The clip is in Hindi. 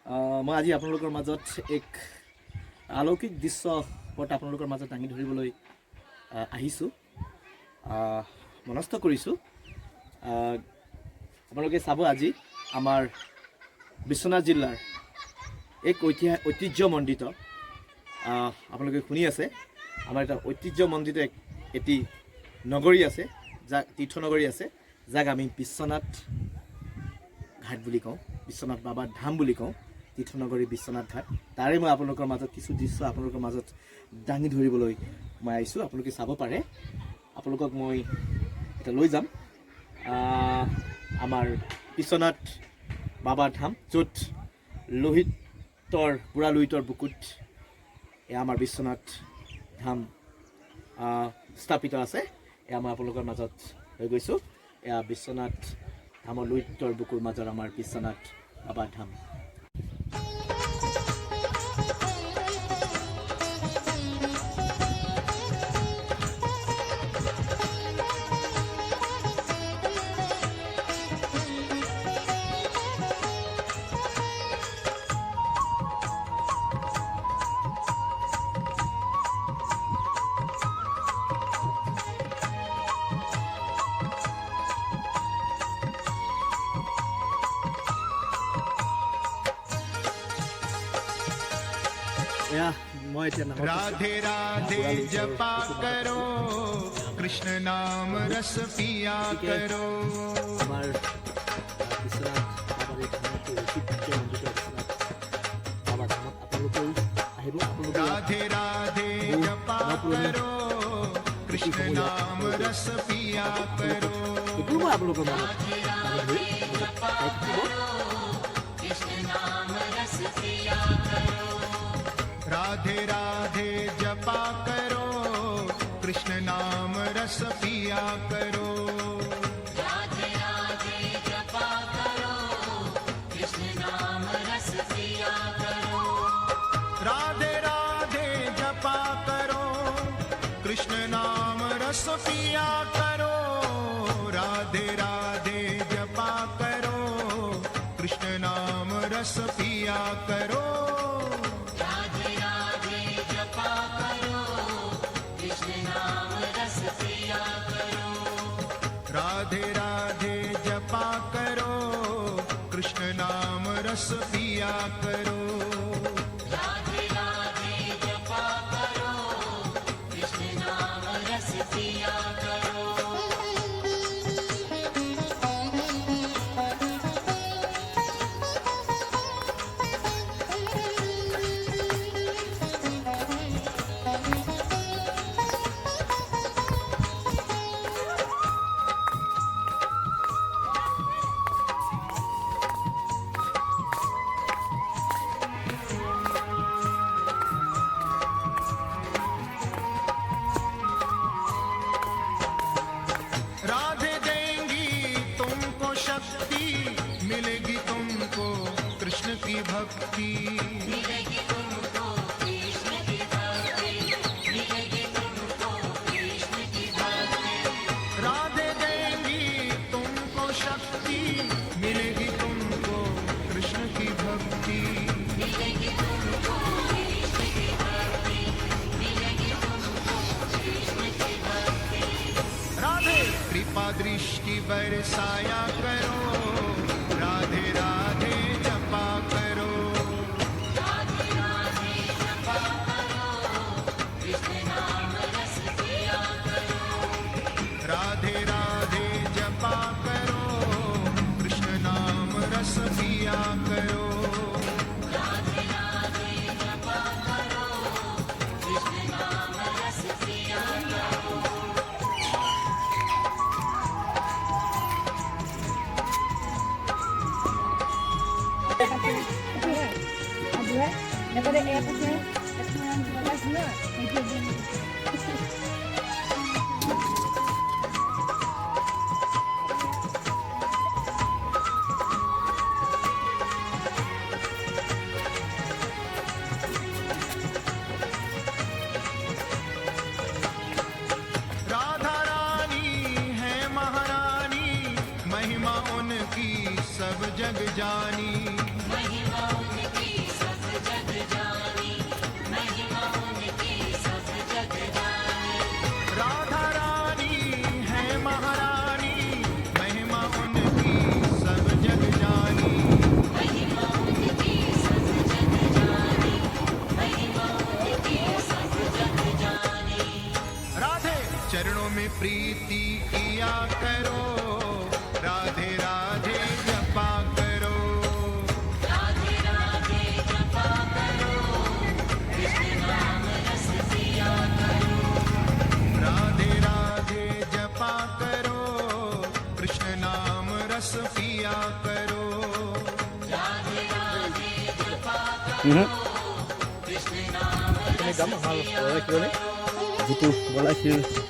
মই আজি আপোনালোকৰ মাজত এক আলৌকিক দৃশ্য পট আপোনালোকৰ মাজত দাঙি ধৰিবলৈ আহিছোঁ, মনস্থ কৰিছোঁ। আপোনালোকে চাব, আজি আমাৰ বিশ্বনাথ জিলাৰ এক ঐতিহ্যমণ্ডিত, আপোনালোকে শুনি আছে, আমাৰ এটা ঐতিহ্যমণ্ডিত এটি নগৰী আছে, যাক তীৰ্থনগৰী আছে, যাক আমি বিশ্বনাথ ঘাট বুলি কওঁ, বিশ্বনাথ বাবাৰ ধাম বুলি কওঁ, তীৰ্থনগৰী বিশ্বনাথ ঘাট। তাৰে মই আপোনালোকৰ মাজত কিছু দৃশ্য আপোনালোকৰ মাজত দাঙি ধৰিবলৈ মই আহিছোঁ। আপোনালোকে চাব পাৰে, আপোনালোকক মই এটা লৈ যাম আমাৰ বিশ্বনাথ বাবাৰ ধাম, য'ত বুঢ়া লোহিতৰ বুকুত এয়া আমাৰ বিশ্বনাথ ধাম স্থাপিত আছে। এয়া মই আপোনালোকৰ মাজত লৈ গৈছোঁ। এয়া বিশ্বনাথ ধামৰ লোহিতৰ বুকুৰ মাজৰ আমাৰ বিশ্বনাথ বাবাৰ ধাম। राधे राधे जपा करो, कृष्ण नाम रस पिया करो। राधे राधे जपा करो, कृष्ण नाम रस पिया करो। राधे राधे जपा करो, कृष्ण नाम रस पिया करो। राधे राधे जपा करो, कृष्ण नाम रस पिया करो। राधे राधे जपा करो, कृष्ण नाम रस पिया करो। राधे राधे जपा करो, कृष्ण नाम रस पिया करो। राधे राधे जपा करो, कृष्ण नाम रस पिया करो। राधे राधे जपा करो, कृष्ण नाम रस पिया करो। राधे देंगी तुमको शक्ति, मिलेगी तुमको कृष्ण की भक्ति। मिलेगी तुमको कृष्ण की भक्ति, मिलेगी तुमको कृष्ण की भक्ति। राधे देंगी तुमको शक्ति, मिलेगी तुमको कृष्ण की भक्ति। मिलेगी तुमको कृष्ण की भक्ति, मिलेगी तुमको कृष्ण की भक्ति। राधे कृपा दृष्टि बरसाया करो, राधे राधे जपा करो। राधे राधे जपा करो, कृष्ण नाम रस पिया करो। राधे राधे जपा करो, कृष्ण नाम रस पिया करो। राधे राधे जपा करो, कृष्ण नाम रस पिया करो। Daripada airportnya, kesenangan belas lah. Radha Rani है महारानी, महिमा उनकी सब जग जानी। महिमा उनकी আপুনি গাম আমাৰ বলাই ক্ষীৰনে যিটো বলাই ক্ষীৰ